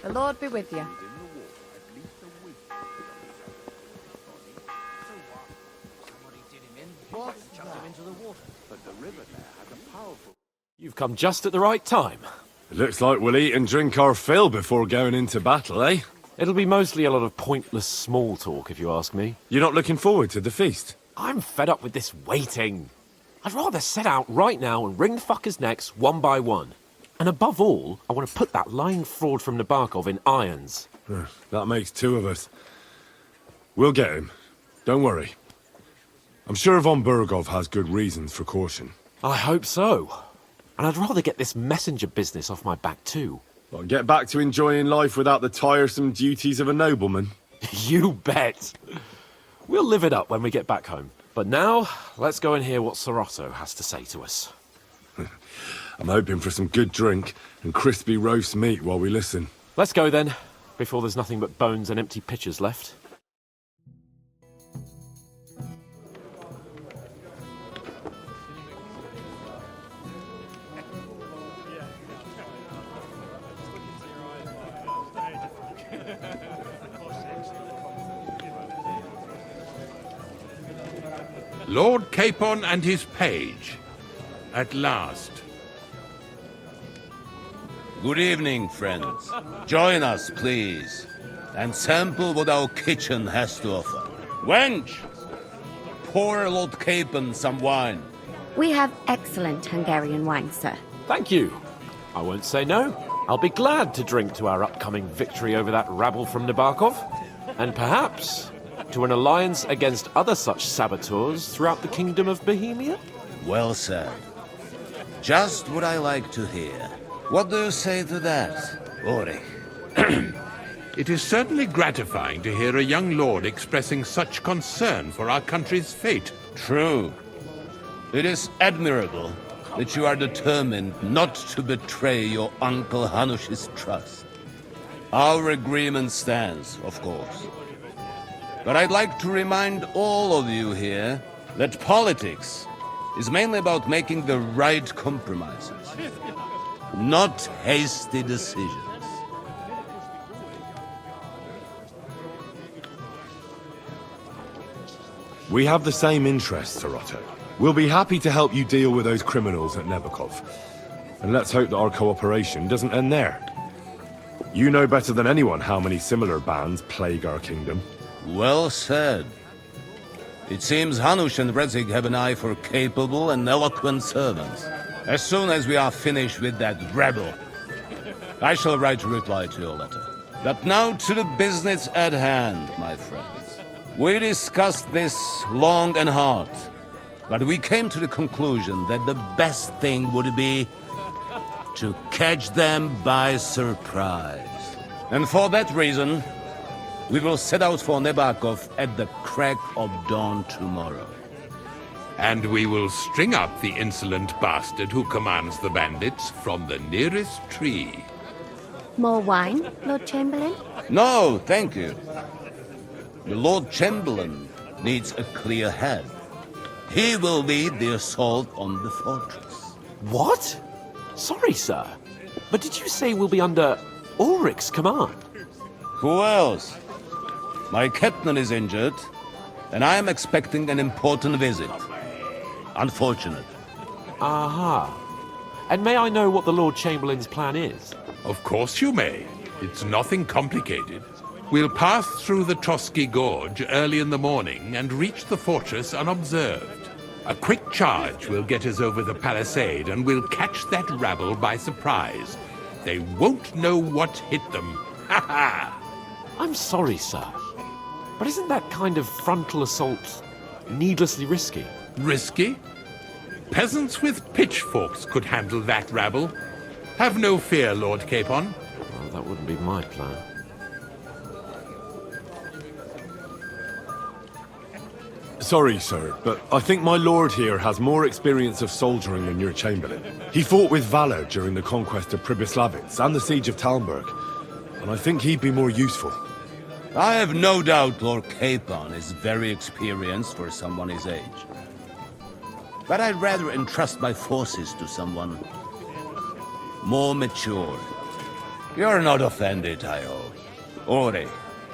The Lord be with you. You've come just at the right time. It looks like we'll eat and drink our fill before going into battle, eh? It'll be mostly a lot of pointless small talk, if you ask me. You're not looking forward to the feast? I'm fed up with this waiting. I'd rather set out right now and wring the fuckers' necks one by one. And above all, I want to put that lying fraud from Nebakov in irons. That makes two of us. We'll get him. Don't worry. I'm sure von Burgov has good reasons for caution. I hope so. And I'd rather get this messenger business off my back too. Well, get back to enjoying life without the tiresome duties of a nobleman. You bet. We'll live it up when we get back home. But now, let's go and hear what Sir Otto has to say to us. I'm hoping for some good drink and crispy roast meat while we listen. Let's go then, before there's nothing but bones and empty pitchers left. Lord Capon and his page. At last. Good evening, friends. Join us, please, and sample what our kitchen has to offer. Wench, pour Lord Capon some wine. We have excellent Hungarian wine, sir. Thank you. I won't say no. I'll be glad to drink to our upcoming victory over that rabble from Nebakov, and perhaps to an alliance against other such saboteurs throughout the Kingdom of Bohemia? Well said. Just what I like to hear. What do you say to that, Ulrich? It is certainly gratifying to hear a young lord expressing such concern for our country's fate. True. It is admirable that you are determined not to betray your Uncle Hanush's trust. Our agreement stands, of course. But I'd like to remind all of you here that politics is mainly about making the right compromises, not hasty decisions. We have the same interests, Sir Otto. We'll be happy to help you deal with those criminals at Nebakov. And let's hope that our cooperation doesn't end there. You know better than anyone how many similar bands plague our kingdom. Well said. It seems Hanush and Rezig have an eye for capable and eloquent servants. As soon as we are finished with that rebel, I shall write a reply to your letter. But now to the business at hand, my friends. We discussed this long and hard, but we came to the conclusion that the best thing would be to catch them by surprise. And for that reason, we will set out for Nebakov at the crack of dawn tomorrow. And we will string up the insolent bastard who commands the bandits from the nearest tree. More wine, Lord Chamberlain? No, thank you. The Lord Chamberlain needs a clear head. He will lead the assault on the fortress. What? Sorry, sir. But did you say we'll be under Ulrich's command? Who else? My captain is injured, and I am expecting an important visit. Unfortunate. Aha. And may I know what the Lord Chamberlain's plan is? Of course you may. It's nothing complicated. We'll pass through the Trosky Gorge early in the morning and reach the fortress unobserved. A quick charge will get us over the palisade and we'll catch that rabble by surprise. They won't know what hit them. Ha ha! I'm sorry, sir. But isn't that kind of frontal assault needlessly risky? Risky? Peasants with pitchforks could handle that rabble. Have no fear, Lord Capon. Well, that wouldn't be my plan. Sorry, sir, but I think my lord here has more experience of soldiering than your Chamberlain. He fought with valor during the conquest of Pribyslavitz and the siege of Talmberg, and I think he'd be more useful. I have no doubt Lord Capon is very experienced for someone his age. But I'd rather entrust my forces to someone more mature. You're not offended, I hope. Ori,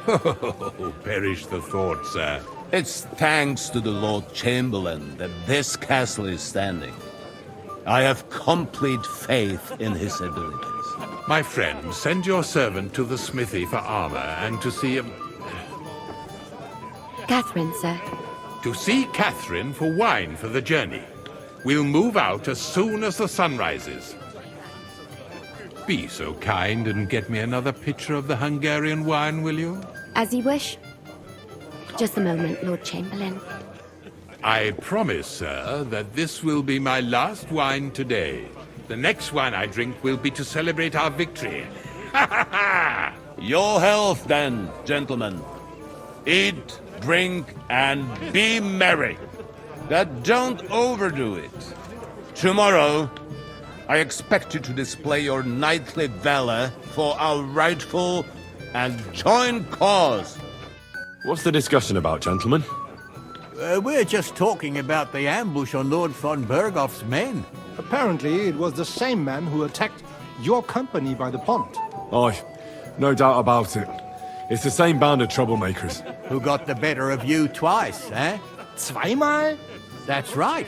Oh, perish the thought, sir. it's thanks to the Lord Chamberlain that this castle is standing. I have complete faith in his abilities. My friend, send your servant to the smithy for armor and to see Catherine, sir. Catherine for wine for the journey. We'll move out as soon as the sun rises. Be so kind and get me another pitcher of the Hungarian wine, will you? As you wish. Just a moment, Lord Chamberlain. I promise, sir, that this will be my last wine today. The next wine I drink will be to celebrate our victory. Ha ha ha! Your health, then, gentlemen. Eat, drink, and be merry. But don't overdo it. Tomorrow, I expect you to display your knightly valor for our rightful and joint cause. What's the discussion about, gentlemen? We're just talking about the ambush on Lord von Bergoff's men. Apparently, it was the same man who attacked your company by the pond. Aye, no doubt about it. It's the same band of troublemakers. Who got the better of you twice, eh? Zweimal? That's right.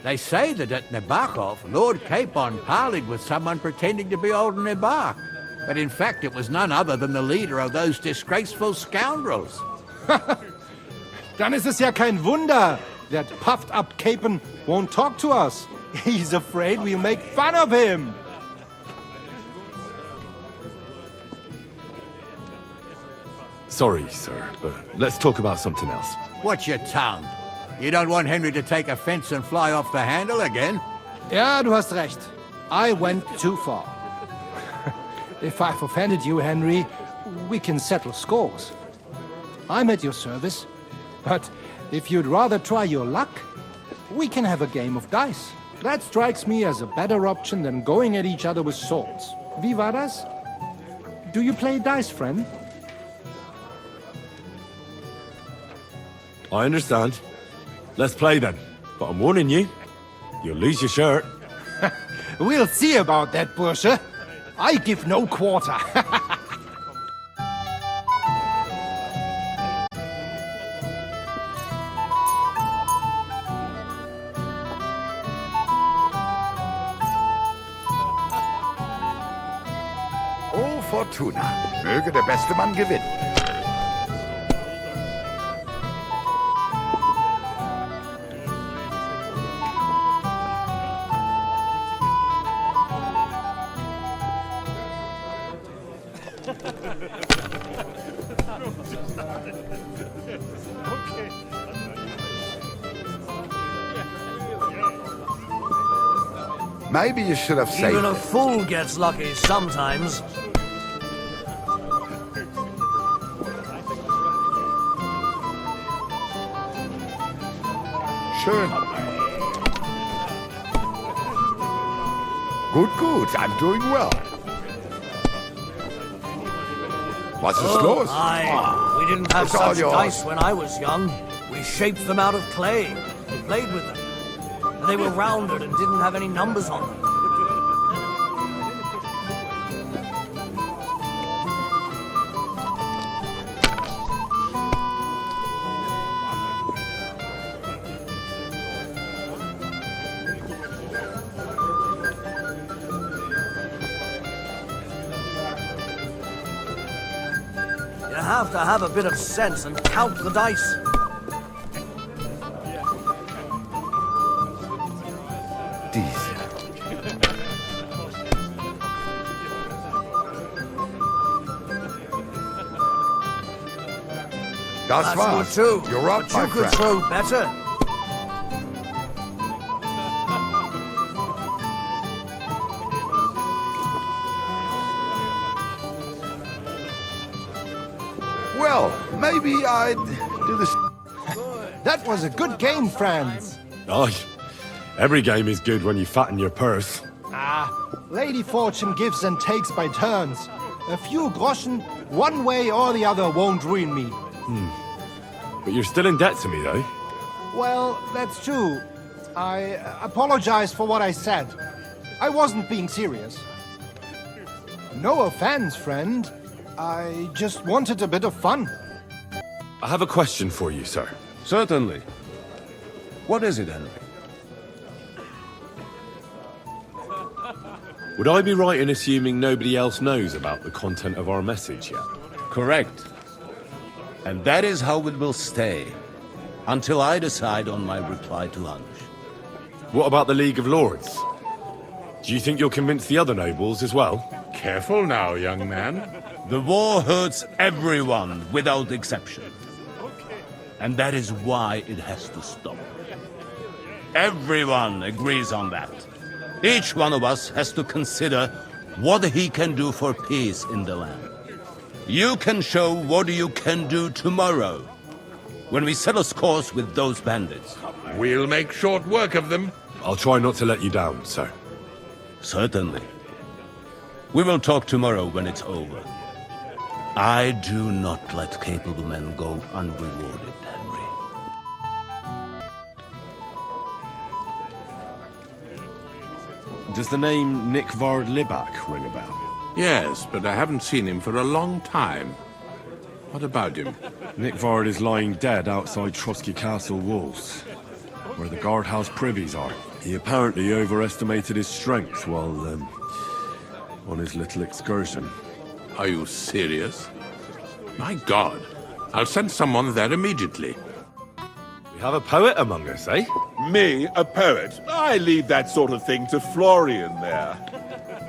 They say that at Nebakov, Lord Capon parleyed with someone pretending to be old Nebak. But in fact, it was none other than the leader of those disgraceful scoundrels. Dann ist es ja kein Wunder that puffed-up Capon won't talk to us. He's afraid we'll make fun of him. Sorry, sir, but let's talk about something else. Watch your tongue. You don't want Henry to take offense and fly off the handle again? Ja, du hast recht. I went too far. If I've offended you, Henry, we can settle scores. I'm at your service. But if you'd rather try your luck, we can have a game of dice. That strikes me as a better option than going at each other with swords. Wie war das? Do you play dice, friend? I understand. Let's play then. But I'm warning you, you'll lose your shirt. We'll see about that, Bursche. I give no quarter. Oh, Fortuna. Möge der beste Mann gewinnen. Maybe you should have saved Even a it. fool gets lucky sometimes. Schön. Gut, I'm doing well. Was ist los? Aye, we didn't have It's all such yours. dice when I was young. We shaped them out of clay. We played with them. And they were rounded and didn't have any numbers on them. You have to have a bit of sense and count the dice. Diese. Das That's war's. good too. You're up, but my you could friend. throw better. Well, maybe I'd do this. That was a good game, friends. Aye, every game is good when you fatten your purse. Lady Fortune gives and takes by turns. A few groschen, one way or the other, won't ruin me. But you're still in debt to me, though. Well, that's true. I apologize for what I said. I wasn't being serious. No offense, friend. I just wanted a bit of fun. I have a question for you, sir. Certainly. What is it, Henry? Would I be right in assuming nobody else knows about the content of our message yet? Correct. And that is how it will stay, until I decide on my reply to Hans. What about the League of Lords? Do you think you'll convince the other nobles as well? Careful now, young man. The war hurts everyone, without exception. And that is why it has to stop. Everyone agrees on that. Each one of us has to consider what he can do for peace in the land. You can show what you can do tomorrow, when we settle scores with those bandits. We'll make short work of them. I'll try not to let you down, sir. Certainly. We will talk tomorrow when it's over. I do not let capable men go unrewarded, Henry. Does the name Nick Vard Libak ring a bell? Yes, but I haven't seen him for a long time. What about him? Nick Vard is lying dead outside Trosky Castle walls, where the guardhouse privies are. He apparently overestimated his strength while, on his little excursion. Are you serious? My God. I'll send someone there immediately. We have a poet among us, eh? Me, a poet? I leave that sort of thing to Florian there.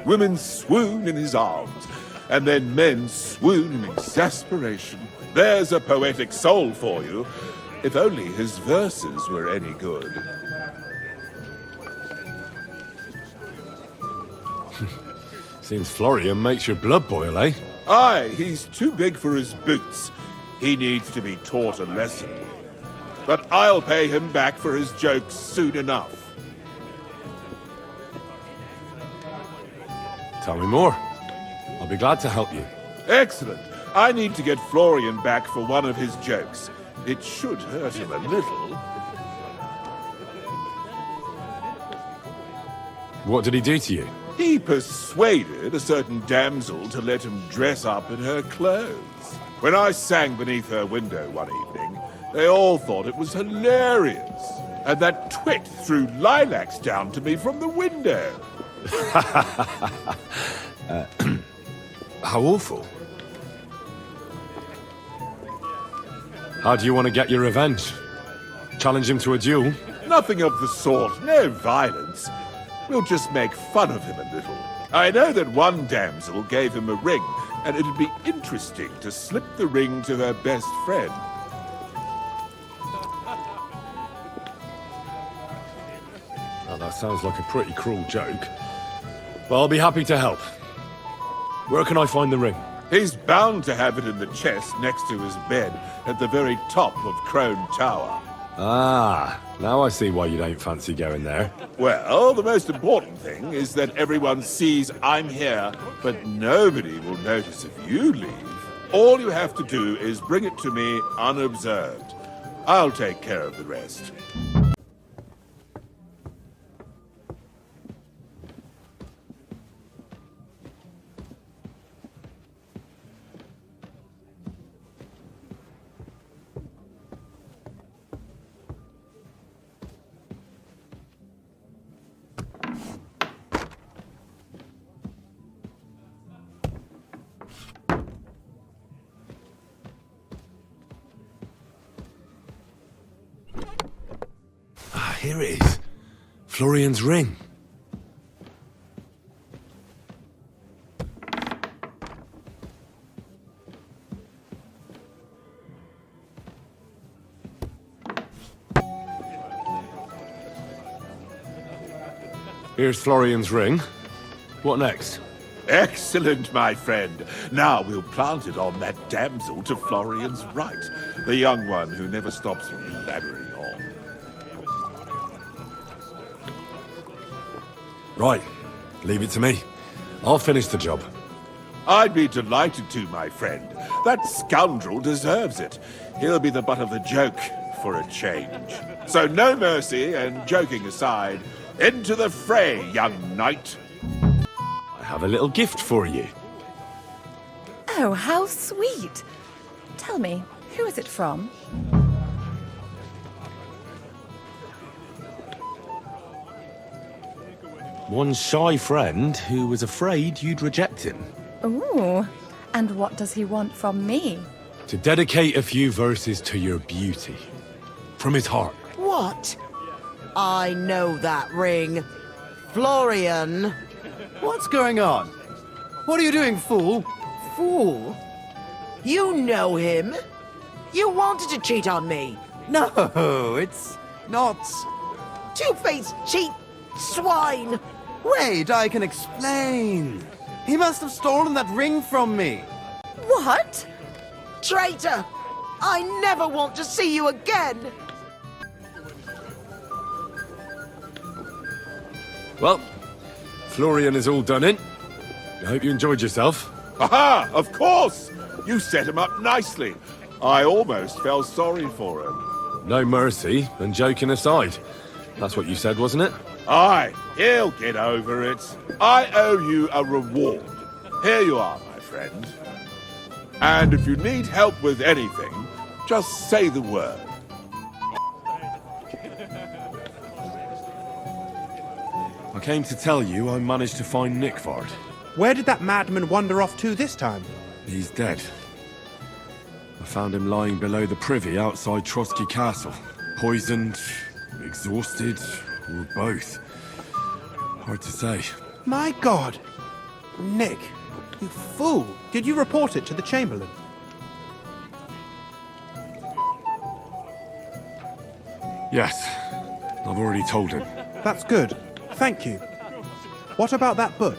Women swoon in his arms, and then men swoon in exasperation. There's a poetic soul for you, if only his verses were any good. Seems Florian makes your blood boil, eh? Aye, he's too big for his boots. He needs to be taught a lesson. But I'll pay him back for his jokes soon enough. Tell me more. I'll be glad to help you. Excellent. I need to get Florian back for one of his jokes. It should hurt him a little. What did he do to you? He persuaded a certain damsel to let him dress up in her clothes. When I sang beneath her window one evening, they all thought it was hilarious. And that twit threw lilacs down to me from the window. How awful. How do you want to get your revenge? Challenge him to a duel? Nothing of the sort. No violence. We'll just make fun of him a little. I know that one damsel gave him a ring, and it'd be interesting to slip the ring to her best friend. Well, that sounds like a pretty cruel joke. But I'll be happy to help. Where can I find the ring? He's bound to have it in the chest next to his bed at the very top of Crone Tower. Ah, now I see why you don't fancy going there. Well, the most important thing is that everyone sees I'm here, but nobody will notice if you leave. All you have to do is bring it to me unobserved. I'll take care of the rest. Here it is. Florian's ring. Here's Florian's ring. What next? Excellent, my friend. Now we'll plant it on that damsel to Florian's right. The young one who never stops blabbering on. Right. Leave it to me. I'll finish the job. I'd be delighted to, my friend. That scoundrel deserves it. He'll be the butt of the joke for a change. So no mercy, and joking aside, into the fray, young knight. I have a little gift for you. Oh, how sweet. Tell me, who is it from? One shy friend who was afraid you'd reject him. Ooh, and what does he want from me? To dedicate a few verses to your beauty. From his heart. What? I know that ring. Florian. What's going on? What are you doing, fool? Fool? You know him. You wanted to cheat on me. No, it's not. Two-faced cheat swine. Wait, I can explain. He must have stolen that ring from me. What? Traitor! I never want to see you again! Well, Florian is all done in. I hope you enjoyed yourself. Aha! Of course! You set him up nicely. I almost felt sorry for him. No mercy, and joking aside. That's what you said, wasn't it? Aye, he'll get over it. I owe you a reward. Here you are, my friend. And if you need help with anything, just say the word. I came to tell you I managed to find Nickvard. Where did that madman wander off to this time? He's dead. I found him lying below the privy outside Trosky Castle. Poisoned, exhausted, or both. Hard to say. My God! Nick, you fool! Did you report it to the Chamberlain? Yes. I've already told him. That's good. Thank you. What about that book?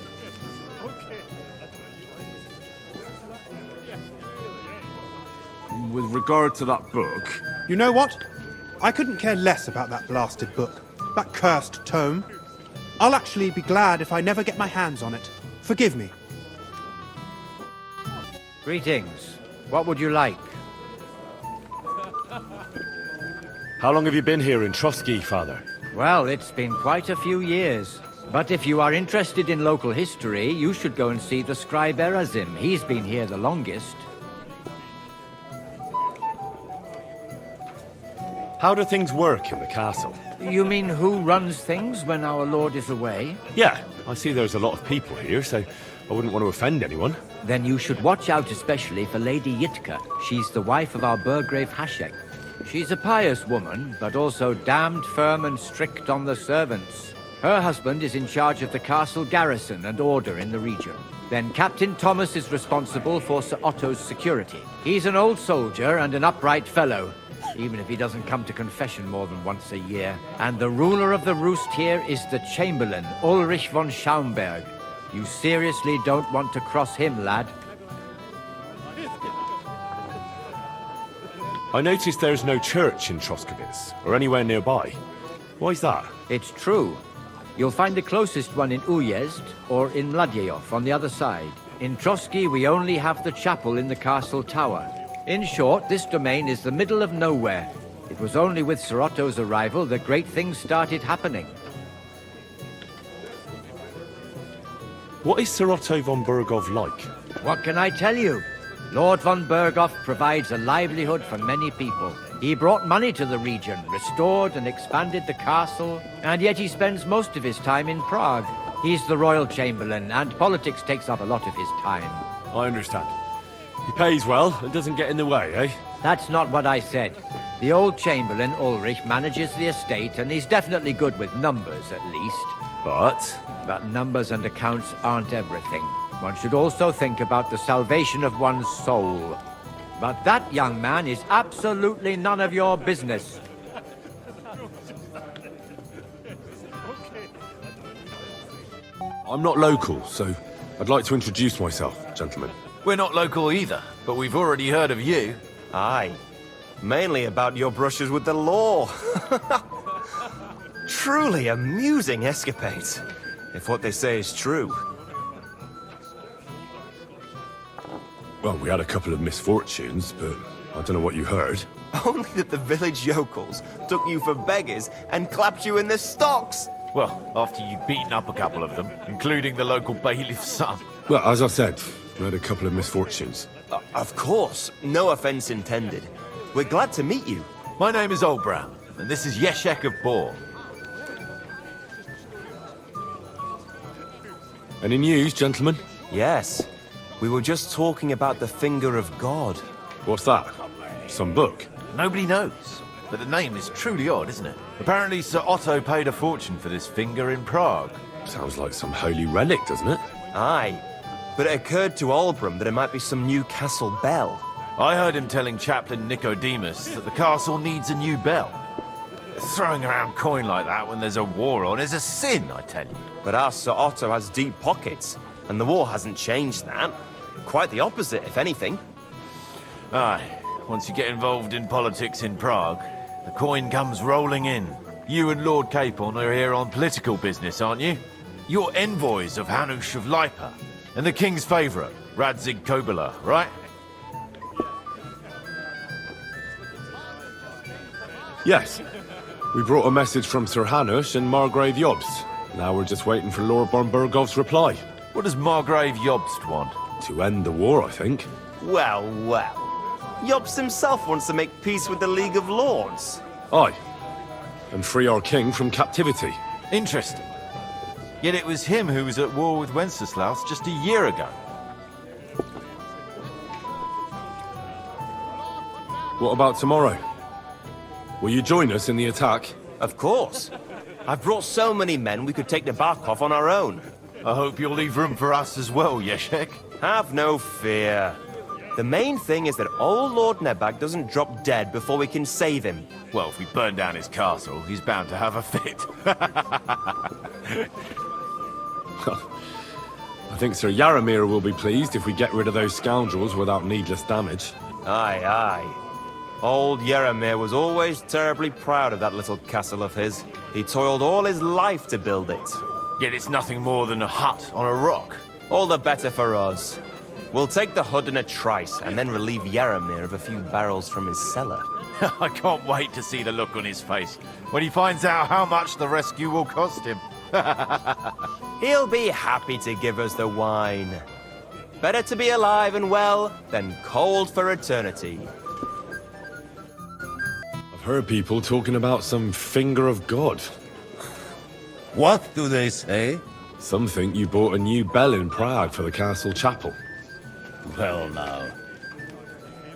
With regard to that book... You know what? I couldn't care less about that blasted book. That cursed tome. I'll actually be glad if I never get my hands on it. Forgive me. Greetings. What would you like? How long have you been here in Trosky, Father? Well, it's been quite a few years. But if you are interested in local history, you should go and see the scribe Erazim. He's been here the longest. How do things work in the castle? You mean who runs things when our lord is away? Yeah, I see there's a lot of people here, so I wouldn't want to offend anyone. Then you should watch out especially for Lady Yitka. She's the wife of our Burgrave Hashek. She's a pious woman, but also damned firm and strict on the servants. Her husband is in charge of the castle garrison and order in the region. Then Captain Thomas is responsible for Sir Otto's security. He's an old soldier and an upright fellow, even if he doesn't come to confession more than once a year. And the ruler of the roost here is the Chamberlain, Ulrich von Schaumburg. You seriously don't want to cross him, lad. I noticed there's no church in Troskowitz, or anywhere nearby. Why's that? It's true. You'll find the closest one in Uyezd or in Mladyeyov on the other side. In Trosky, we only have the chapel in the castle tower. In short, this domain is the middle of nowhere. It was only with Sir Otto's arrival that great things started happening. What is Sir Otto von Berghoff like? What can I tell you? Lord von Berghoff provides a livelihood for many people. He brought money to the region, restored and expanded the castle, and yet he spends most of his time in Prague. He's the royal chamberlain, and politics takes up a lot of his time. I understand. He pays well and doesn't get in the way, eh? That's not what I said. The old chamberlain, Ulrich, manages the estate, and he's definitely good with numbers, at least. But numbers and accounts aren't everything. One should also think about the salvation of one's soul. But that, young man, is absolutely none of your business. I'm not local, so I'd like to introduce myself, gentlemen. We're not local either, but we've already heard of you. Aye. Mainly about your brushes with the law. Truly amusing escapades, if what they say is true. Well, we had a couple of misfortunes, but I don't know what you heard. Only that the village yokels took you for beggars and clapped you in the stocks. Well, after you'd beaten up a couple of them, including the local bailiff's son. Well, as I said, had a couple of misfortunes. Of course, no offense intended. We're glad to meet you. My name is Old Brown, and this is Yeshek of Bor. Any news, gentlemen? Yes. We were just talking about the Finger of God. What's that? Some book? Nobody knows, but the name is truly odd, isn't it? Apparently Sir Otto paid a fortune for this finger in Prague. Sounds like some holy relic, doesn't it? Aye. But it occurred to Olbram that it might be some new castle bell. I heard him telling Chaplain Nicodemus that the castle needs a new bell. Throwing around coin like that when there's a war on is a sin, I tell you. But our Sir Otto has deep pockets, and the war hasn't changed that. Quite the opposite, if anything. Aye. Once you get involved in politics in Prague, the coin comes rolling in. You and Lord Capon are here on political business, aren't you? You're envoys of Hanush of Lipa, and the king's favourite, Radzig Kobyla, right? Yes. We brought a message from Sir Hanush and Margrave Jobst. Now we're just waiting for Lord Bornbergov's reply. What does Margrave Jobst want? To end the war, I think. Well, well. Jobst himself wants to make peace with the League of Lords. Aye. And free our king from captivity. Interesting. Yet it was him who was at war with Wenceslaus just a year ago. What about tomorrow? Will you join us in the attack? Of course. I've brought so many men we could take Nebakov on our own. I hope you'll leave room for us as well, Yeshek. Have no fear. The main thing is that old Lord Nebak doesn't drop dead before we can save him. Well, if we burn down his castle, he's bound to have a fit. I think Sir Yaramir will be pleased if we get rid of those scoundrels without needless damage. Aye, aye. Old Yaramir was always terribly proud of that little castle of his. He toiled all his life to build it. Yet it's nothing more than a hut on a rock. All the better for us. We'll take the hut in a trice, and then relieve Yaramir of a few barrels from his cellar. I can't wait to see the look on his face when he finds out how much the rescue will cost him. He'll be happy to give us the wine. Better to be alive and well than cold for eternity. I've heard people talking about some finger of God. What do they say? Some think you bought a new bell in Prague for the castle chapel. Well now.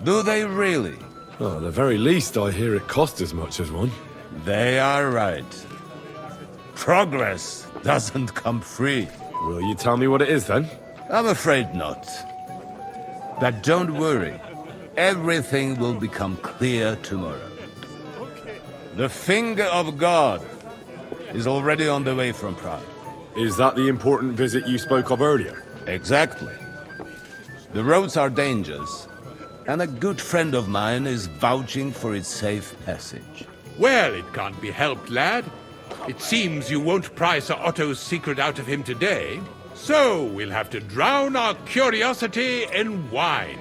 Do they really? Well, at the very least, I hear it cost as much as one. They are right. Progress doesn't come free. Will you tell me what it is, then? I'm afraid not. But don't worry. Everything will become clear tomorrow. The Finger of God is already on the way from Prague. Is that the important visit you spoke of earlier? Exactly. The roads are dangerous, and a good friend of mine is vouching for its safe passage. Well, it can't be helped, lad. It seems you won't pry Sir Otto's secret out of him today, so we'll have to drown our curiosity in wine.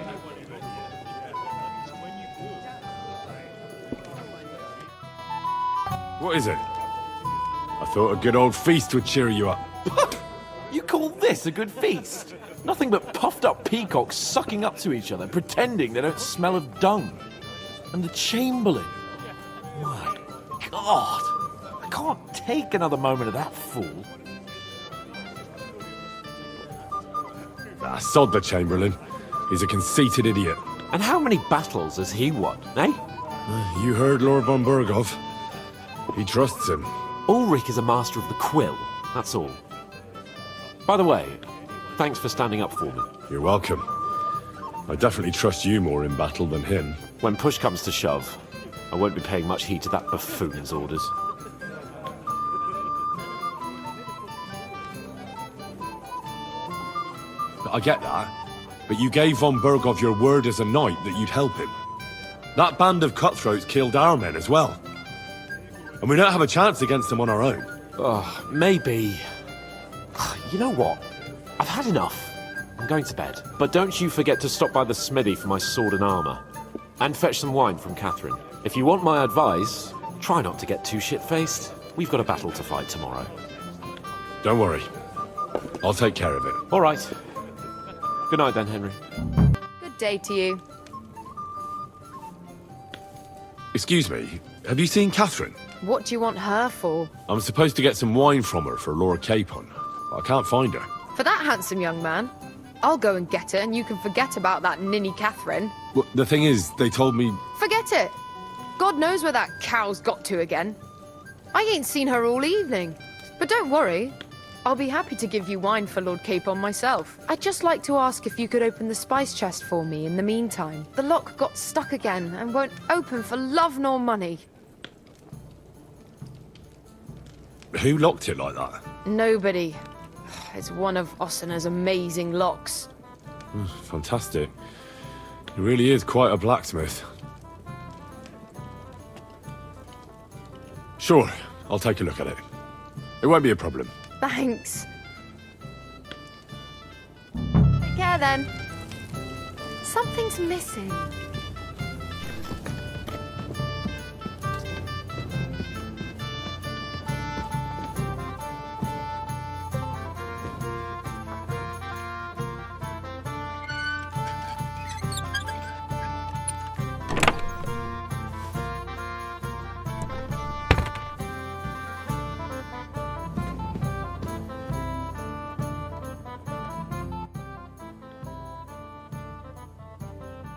What is it? I thought a good old feast would cheer you up. You call this a good feast? Nothing but puffed up peacocks sucking up to each other, pretending they don't smell of dung. And the Chamberlain. My God. I can't take another moment of that fool. Ah, sod the Chamberlain. He's a conceited idiot. And how many battles has he won, eh? You heard Lord von Bergov. He trusts him. Ulrich is a master of the quill, that's all. By the way, thanks for standing up for me. You're welcome. I definitely trust you more in battle than him. When push comes to shove, I won't be paying much heed to that buffoon's orders. I get that, but you gave von Bergov your word as a knight that you'd help him. That band of cutthroats killed our men as well. And we don't have a chance against them on our own. Oh, maybe. You know what? I've had enough. I'm going to bed. But don't you forget to stop by the smithy for my sword and armor. And fetch some wine from Catherine. If you want my advice, try not to get too shit-faced. We've got a battle to fight tomorrow. Don't worry. I'll take care of it. All right. Good night then, Henry. Good day to you. Excuse me, have you seen Catherine? What do you want her for? I'm supposed to get some wine from her for Lord Capon. I can't find her. For that handsome young man? I'll go and get her, and you can forget about that ninny Catherine. Well, the thing is, they told me... Forget it! God knows where that cow's got to again. I ain't seen her all evening. But don't worry, I'll be happy to give you wine for Lord Capon myself. I'd just like to ask if you could open the spice chest for me in the meantime. The lock got stuck again and won't open for love nor money. Who locked it like that? Nobody. It's one of Ossina's amazing locks. Fantastic. He really is quite a blacksmith. Sure, I'll take a look at it. It won't be a problem. Thanks. Take care then. Something's missing.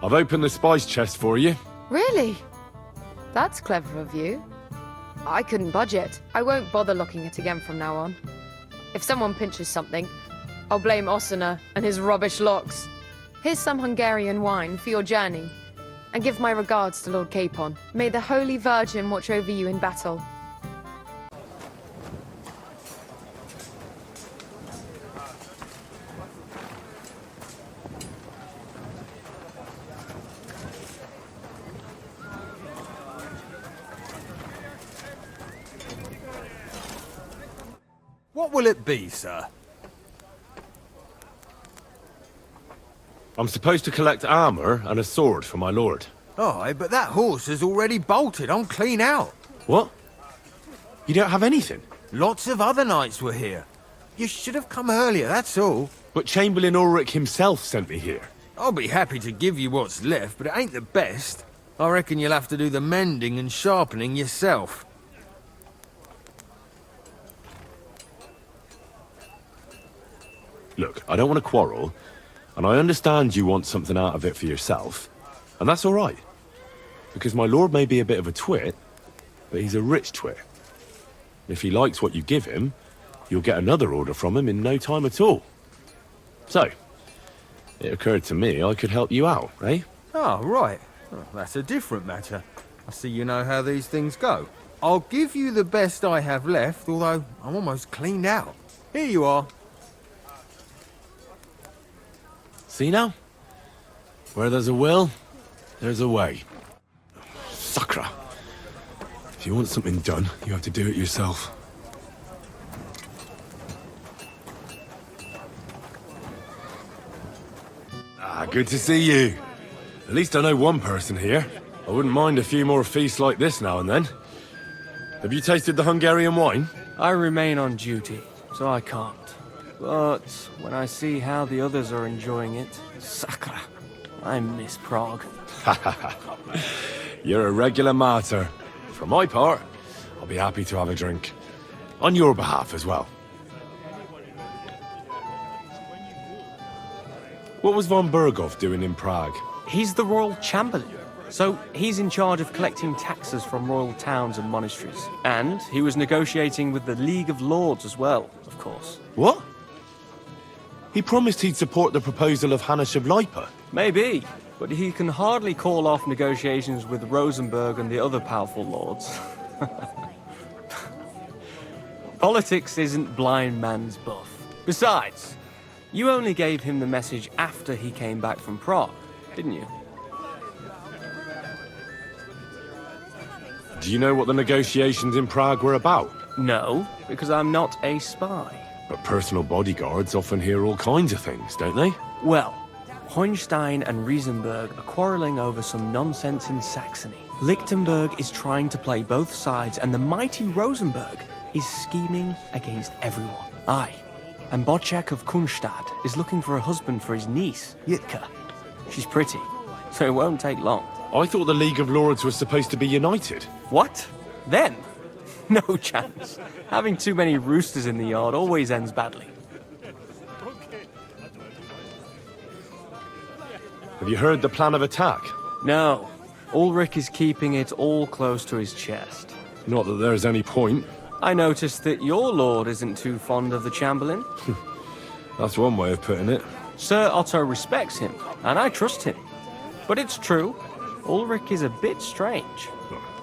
I've opened the spice chest for you. Really? That's clever of you. I couldn't budget. I won't bother locking it again from now on. If someone pinches something, I'll blame Ossina and his rubbish locks. Here's some Hungarian wine for your journey. And give my regards to Lord Capon. May the Holy Virgin watch over you in battle. What will it be, sir? I'm supposed to collect armor and a sword for my lord. Aye, but that horse has already bolted on clean out. What? You don't have anything? Lots of other knights were here. You should have come earlier, that's all. But Chamberlain Ulrich himself sent me here. I'll be happy to give you what's left, but it ain't the best. I reckon you'll have to do the mending and sharpening yourself. Look, I don't want to quarrel, and I understand you want something out of it for yourself, and that's all right. Because my lord may be a bit of a twit, but he's a rich twit. If he likes what you give him, you'll get another order from him in no time at all. So, it occurred to me I could help you out, eh? Oh, right. Oh, that's a different matter. I see you know how these things go. I'll give you the best I have left, although I'm almost cleaned out. Here you are. See now? Where there's a will, there's a way. Sacra. If you want something done, you have to do it yourself. Ah, good to see you. At least I know one person here. I wouldn't mind a few more feasts like this now and then. Have you tasted the Hungarian wine? I remain on duty, so I can't. But when I see how the others are enjoying it, sacra, I miss Prague. You're a regular martyr. For my part, I'll be happy to have a drink. On your behalf as well. What was von Berghoff doing in Prague? He's the royal chamberlain, so he's in charge of collecting taxes from royal towns and monasteries. And he was negotiating with the League of Lords as well, of course. What? He promised he'd support the proposal of Hannes of Lipa. Maybe, but he can hardly call off negotiations with Rosenberg and the other powerful lords. Politics isn't blind man's buff. Besides, you only gave him the message after he came back from Prague, didn't you? Do you know what the negotiations in Prague were about? No, because I'm not a spy. But personal bodyguards often hear all kinds of things, don't they? Well, Hohenstein and Riesenberg are quarreling over some nonsense in Saxony. Lichtenberg is trying to play both sides, and the mighty Rosenberg is scheming against everyone. Aye, and Bocek of Kunstad is looking for a husband for his niece, Yitka. She's pretty, so it won't take long. I thought the League of Lords was supposed to be united. What? Then? No chance. Having too many roosters in the yard always ends badly. Have you heard the plan of attack? No. Ulrich is keeping it all close to his chest. Not that there's any point. I noticed that your lord isn't too fond of the Chamberlain. That's one way of putting it. Sir Otto respects him, and I trust him. But it's true, Ulrich is a bit strange.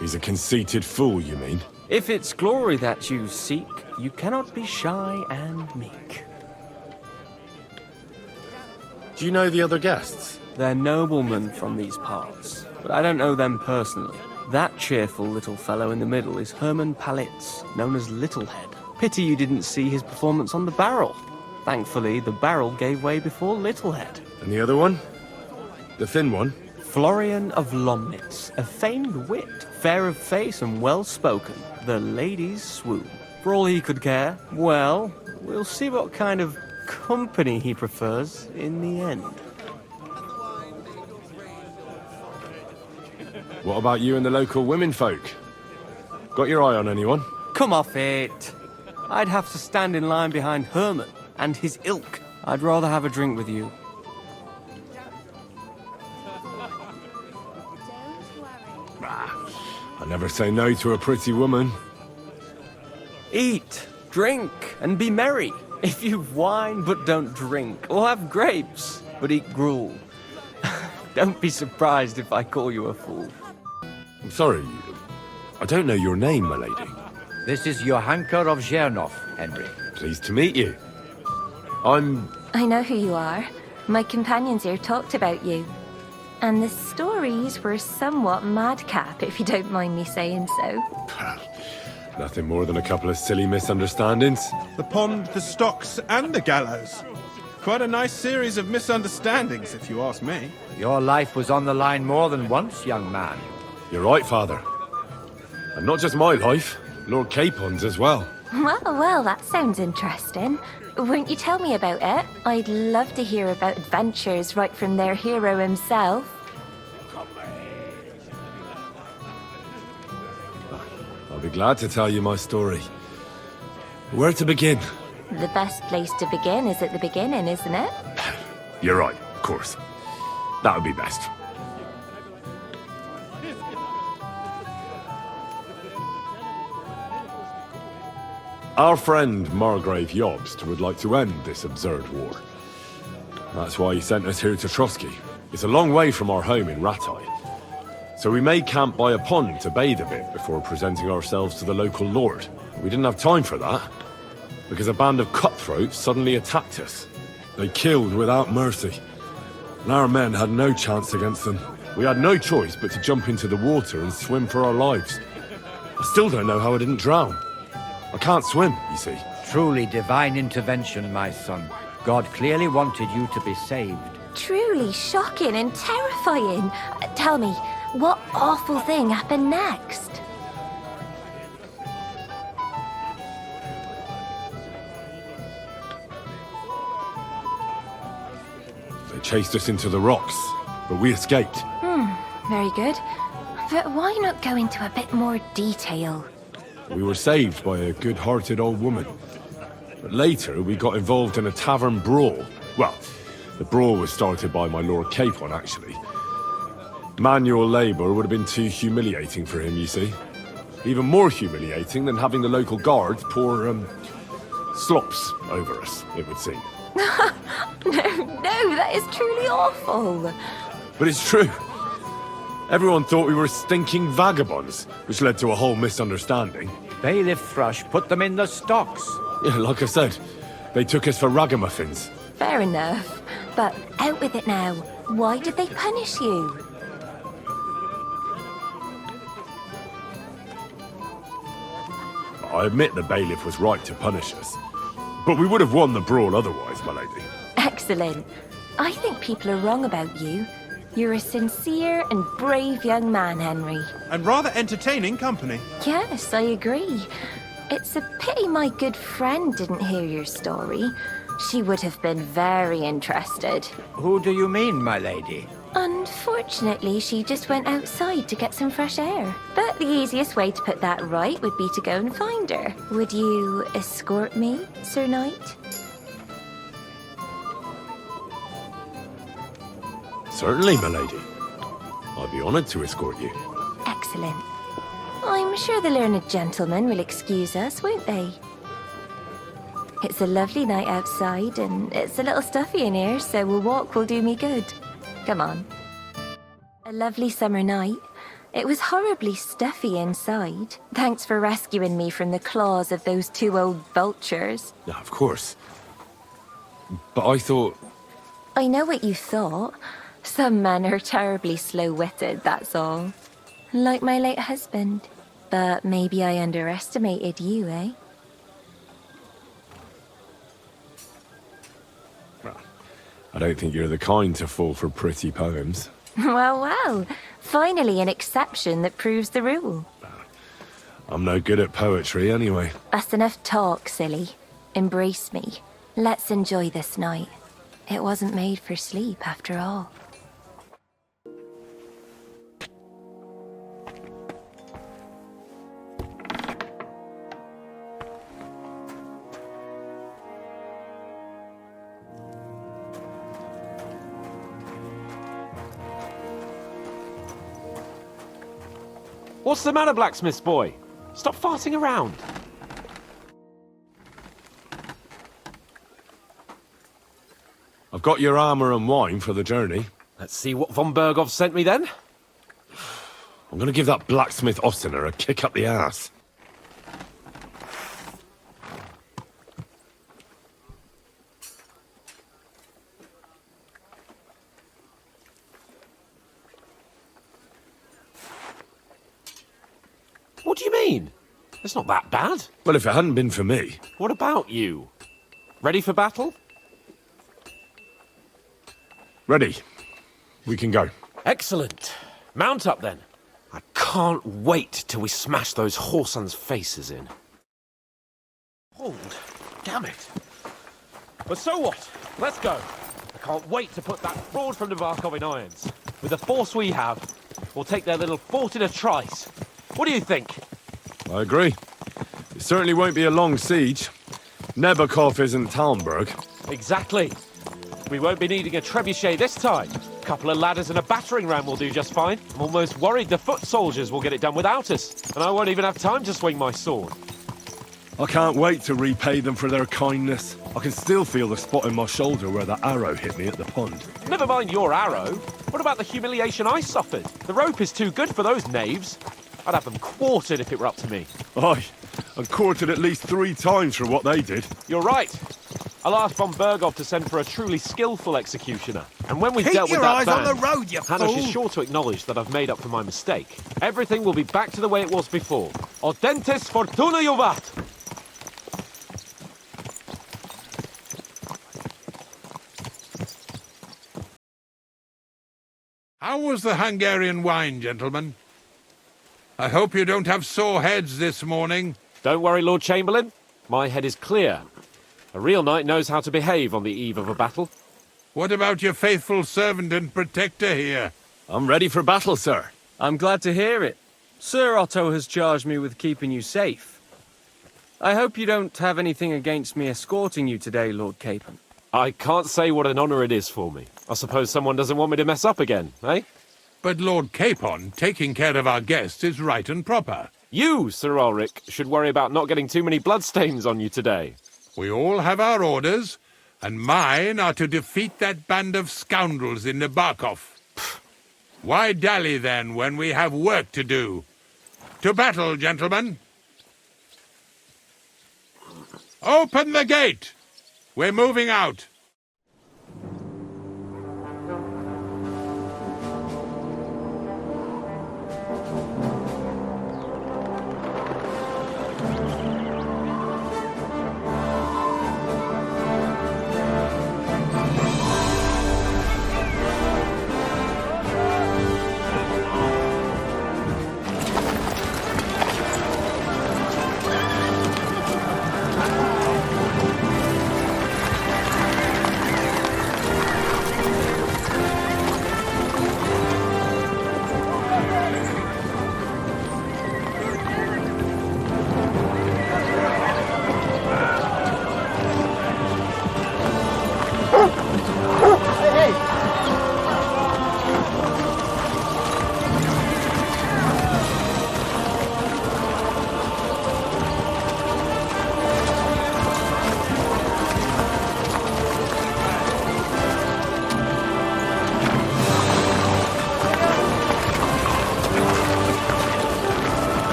He's a conceited fool, you mean? If it's glory that you seek, you cannot be shy and meek. Do you know the other guests? They're noblemen from these parts, but I don't know them personally. That cheerful little fellow in the middle is Herman Palitz, known as Littlehead. Pity you didn't see his performance on the barrel. Thankfully, the barrel gave way before Littlehead. And the other one? The thin one? Florian of Lomnitz, a famed wit, fair of face and well-spoken. The ladies swoon. For all he could care, well, we'll see what kind of company he prefers in the end. What about you and the local womenfolk? Got your eye on anyone? Come off it. I'd have to stand in line behind Herman and his ilk. I'd rather have a drink with you. I never say no to a pretty woman. Eat, drink, and be merry. If you've wine but don't drink, or have grapes but eat gruel. Don't be surprised if I call you a fool. I'm sorry, I don't know your name, my lady. This is Johanka of Zhernov, Henry. Pleased to meet you. I know who you are. My companions here talked about you. And the stories were somewhat madcap, if you don't mind me saying so. Nothing more than a couple of silly misunderstandings. The pond, the stocks, and the gallows. Quite a nice series of misunderstandings, if you ask me. Your life was on the line more than once, young man. You're right, Father. And not just my life, Lord Capon's as well. Well, that sounds interesting. Won't you tell me about it? I'd love to hear about adventures right from their hero himself. I'll be glad to tell you my story. Where to begin? The best place to begin is at the beginning, isn't it? You're right, of course. That would be best. Our friend Margrave Jobst would like to end this absurd war. That's why he sent us here to Trosky. It's a long way from our home in Ratai. So we made camp by a pond to bathe a bit before presenting ourselves to the local lord. We didn't have time for that, because a band of cutthroats suddenly attacked us. They killed without mercy, and our men had no chance against them. We had no choice but to jump into the water and swim for our lives. I still don't know how I didn't drown. I can't swim, you see. Truly divine intervention, my son. God clearly wanted you to be saved. Truly shocking and terrifying. Tell me, what awful thing happened next? They chased us into the rocks, but we escaped. Very good. But why not go into a bit more detail? We were saved by a good-hearted old woman. But later, we got involved in a tavern brawl. Well, the brawl was started by my Lord Capon, actually. Manual labor would have been too humiliating for him, you see. Even more humiliating than having the local guards pour, slops over us, it would seem. No, that is truly awful. But it's true. Everyone thought we were stinking vagabonds, which led to a whole misunderstanding. Bailiff Thrush put them in the stocks. Yeah, like I said, they took us for ragamuffins. Fair enough. But out with it now. Why did they punish you? I admit the bailiff was right to punish us. But we would have won the brawl otherwise, my lady. Excellent. I think people are wrong about you. You're a sincere and brave young man, Henry. And rather entertaining company. Yes, I agree. It's a pity my good friend didn't hear your story. She would have been very interested. Who do you mean, my lady? Unfortunately, she just went outside to get some fresh air. But the easiest way to put that right would be to go and find her. Would you escort me, Sir Knight? Certainly, my lady. I'd be honored to escort you. Excellent. I'm sure the learned gentlemen will excuse us, won't they? It's a lovely night outside, and it's a little stuffy in here, so a walk will do me good. Come on. A lovely summer night. It was horribly stuffy inside. Thanks for rescuing me from the claws of those two old vultures. Yeah, of course. But I thought... I know what you thought. Some men are terribly slow-witted, that's all. Like my late husband. But maybe I underestimated you, eh? I don't think you're the kind to fall for pretty poems. Well. Finally an exception that proves the rule. I'm no good at poetry anyway. That's enough talk, silly. Embrace me. Let's enjoy this night. It wasn't made for sleep, after all. What's the matter, blacksmith's boy? Stop farting around. I've got your armor and wine for the journey. Let's see what von Bergov sent me then. I'm gonna give that blacksmith Ossiner a kick up the ass. What do you mean? It's not that bad. Well, if it hadn't been for me... What about you? Ready for battle? Ready. We can go. Excellent. Mount up then. I can't wait till we smash those whoresons' faces in. Hold. Damn it. But so what? Let's go. I can't wait to put that fraud from Nebakov in irons. With the force we have, we'll take their little fort in a trice. What do you think? I agree. It certainly won't be a long siege. Nebakov isn't Talmberg. Exactly. We won't be needing a trebuchet this time. A couple of ladders and a battering ram will do just fine. I'm almost worried the foot soldiers will get it done without us. And I won't even have time to swing my sword. I can't wait to repay them for their kindness. I can still feel the spot in my shoulder where that arrow hit me at the pond. Never mind your arrow. What about the humiliation I suffered? The rope is too good for those knaves. I'd have them quartered if it were up to me. Aye, and quartered at least 3 times for what they did. You're right. I'll ask von Bergov to send for a truly skillful executioner. And when we've Keep dealt with your that eyes band, on the road, you Hanush fool! is sure to acknowledge that I've made up for my mistake. Everything will be back to the way it was before. Audentis fortuna juvat! How was the Hungarian wine, gentlemen? I hope you don't have sore heads this morning. Don't worry, Lord Chamberlain. My head is clear. A real knight knows how to behave on the eve of a battle. What about your faithful servant and protector here? I'm ready for battle, sir. I'm glad to hear it. Sir Otto has charged me with keeping you safe. I hope you don't have anything against me escorting you today, Lord Capon. I can't say what an honor it is for me. I suppose someone doesn't want me to mess up again, eh? But Lord Capon, taking care of our guests is right and proper. You, Sir Ulrich, should worry about not getting too many bloodstains on you today. We all have our orders, and mine are to defeat that band of scoundrels in Nebakov. Why dally, then, when we have work to do? To battle, gentlemen! Open the gate! We're moving out.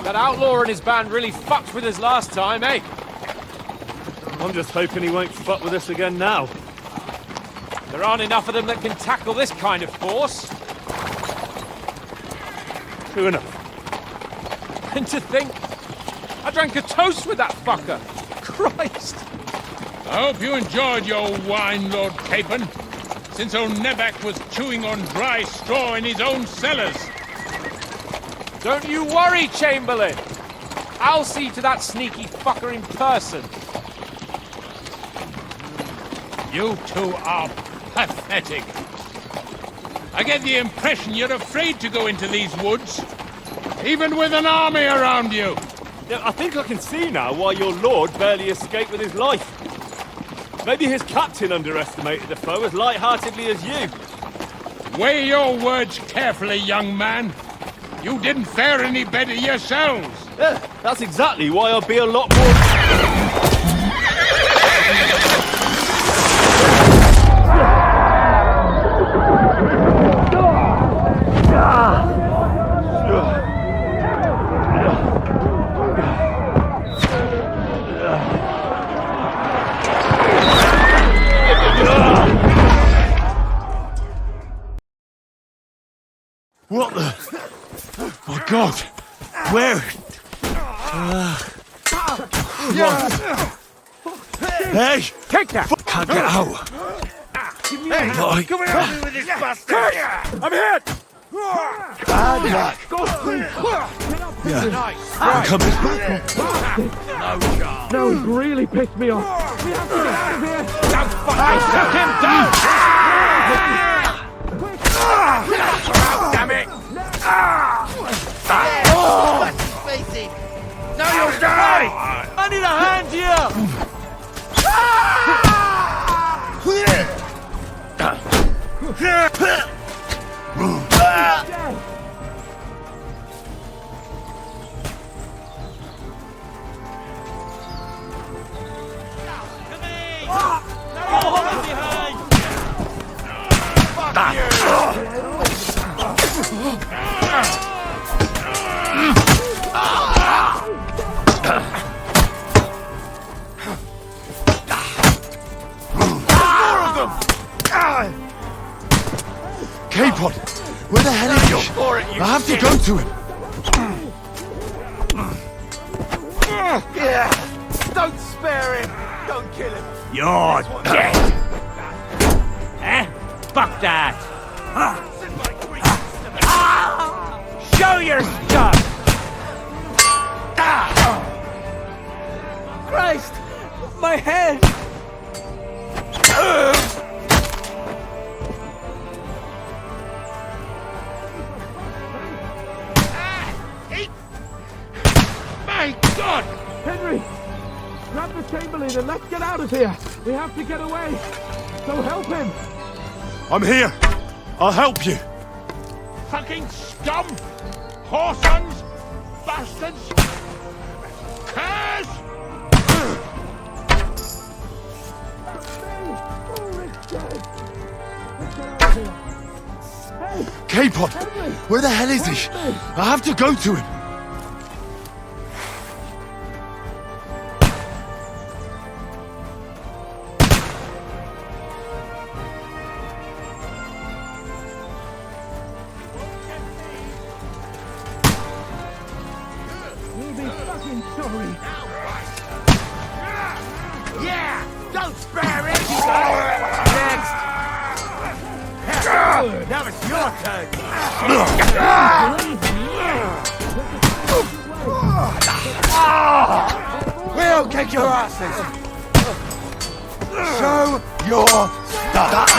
That outlaw and his band really fucked with us last time, eh? I'm just hoping he won't fuck with us again now. There aren't enough of them that can tackle this kind of force. True enough. And to think, I drank a toast with that fucker. Christ. I hope you enjoyed your wine, Lord Capon, since old Nebak was chewing on dry straw in his own cellars. Don't you worry, Chamberlain. I'll see to that sneaky fucker in person. You two are pathetic. I get the impression you're afraid to go into these woods, even with an army around you. Yeah, I think I can see now why your lord barely escaped with his life. Maybe his captain underestimated the foe as light-heartedly as you. Weigh your words carefully, young man. You didn't fare any better yourselves. Yeah, that's exactly why I'll be a lot more... What the... My God! Where? Hey! Take that! Can't get out! Hey, come and help me with this bastard! I'm hit! Bad luck! Yeah. Nice! I'm coming. No chance! No, he's really pissed me off. We have to get out of here! Don't fucking shut him down! Damn it! Face it! Now you'll die! I need a hand here! Capon! Where the hell is he? I have to go to him! Yeah! Don't spare him! Don't kill him! You're dead! Eh? Fuck that! Show your stuff! Christ! My head! My God! Henry! Grab the Chamberlain and let's get out of here! We have to get away! So help him! I'm here! I'll help you! Fucking scum! Whoresons! Bastards! Curs! Capon! Where the hell is he? I have to go to him! We'll be fucking sorry! Yeah! Don't spare him! Next! Now it's your turn! We'll kick your asses! Show your stuff!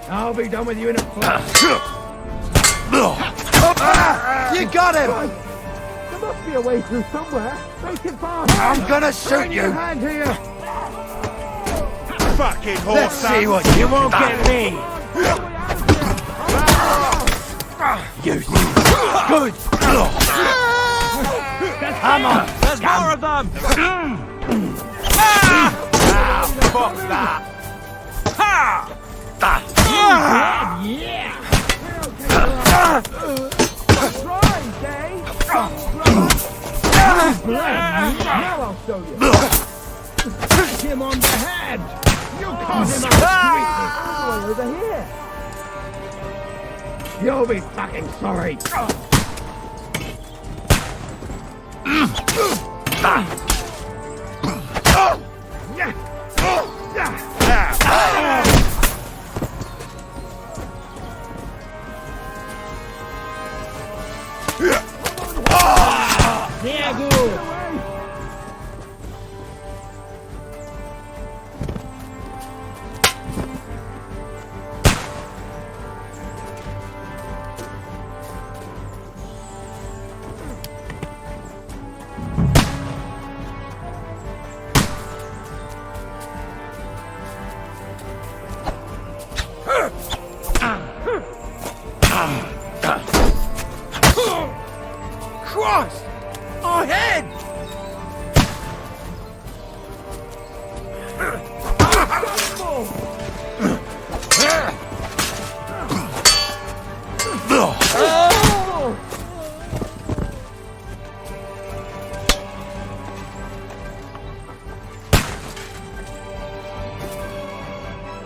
I'll be done with you in a You got him! There must be a way through somewhere. Make it fast! I'm gonna shoot you! Hand here! Fucking horse! Let's see what you won't get me! You good! Come on! There's more of them! Fuck that! Ha! Yeah! show you. Hit him on the head! You caught him out, sweetie! Over here! You'll be fucking sorry! Sehr gut! Cross! Ahead!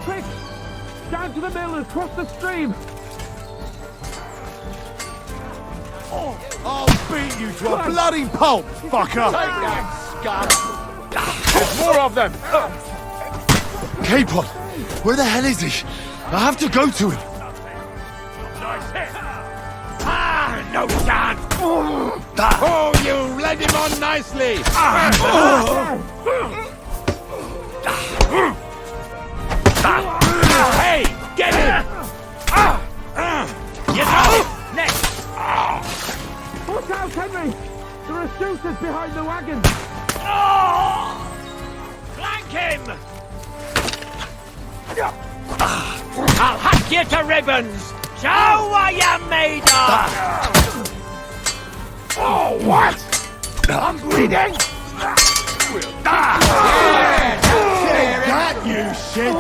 Quick! Down to the mill and cross the stream! I'll beat you to a bloody pulp, fucker! Take that, scum! There's more of them! Capon! Where the hell is he? I have to go to him! Nice hit! Ah, no chance! Oh, you led him on nicely! Hey, get him! You got him! Next! Watch out, Henry! There are shooters behind the wagon! Flank him! I'll hack you to ribbons! Show what you're made of! Oh, what? I'm bleeding! That you shit!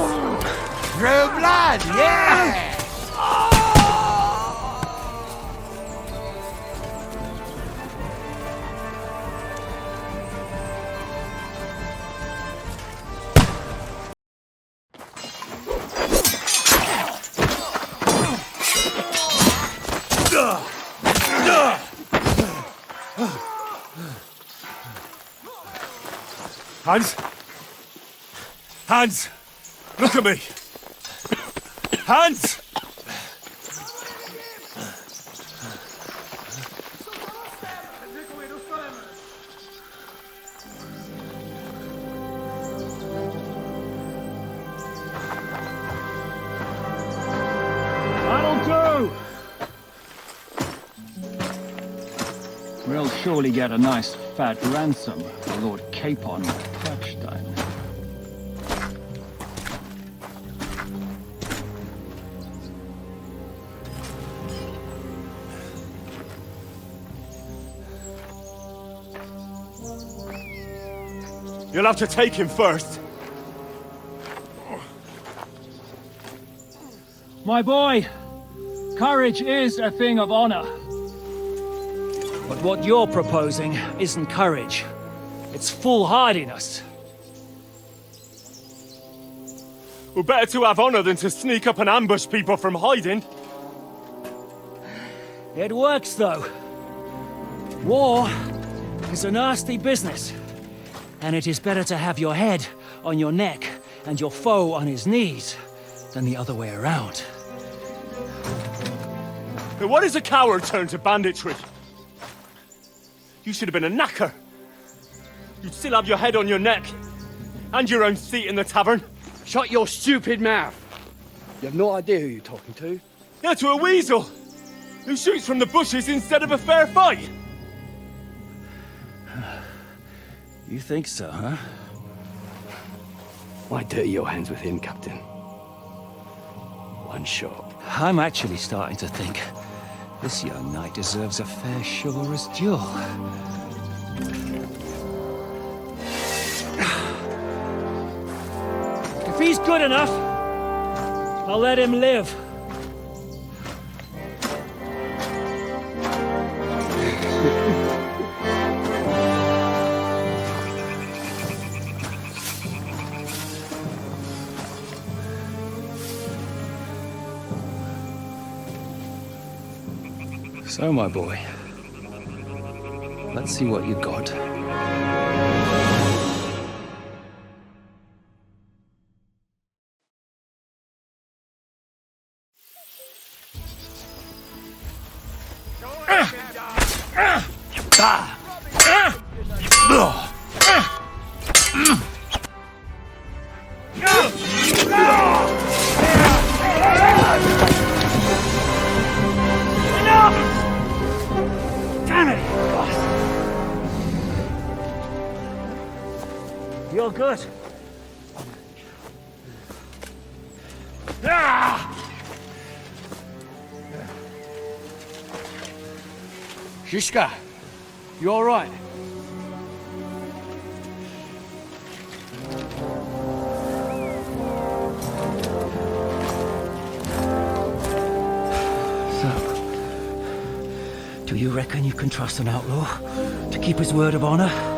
True blood, yeah! Hans? Hans! Look at me! Hans! That'll do! We'll surely get a nice fat ransom for Lord Capon of Touchstone. You'll have to take him first. My boy, courage is a thing of honor. But what you're proposing isn't courage. It's foolhardiness. Well, better to have honor than to sneak up and ambush people from hiding. It works, though. War is a nasty business. And it is better to have your head on your neck and your foe on his knees than the other way around. But what is a coward turned to banditry? You should have been a knacker. You'd still have your head on your neck. And your own seat in the tavern. Shut your stupid mouth. You have no idea who you're talking to. Yeah, to a weasel. Who shoots from the bushes instead of a fair fight. You think so, huh? Why dirty your hands with him, Captain? One shot. I'm actually starting to think this young knight deserves a fair chivalrous duel. If he's good enough, I'll let him live. So, my boy, let's see what you got. Damn it! You're good. Shishka, you all right? So, do you reckon you can trust an outlaw to keep his word of honor?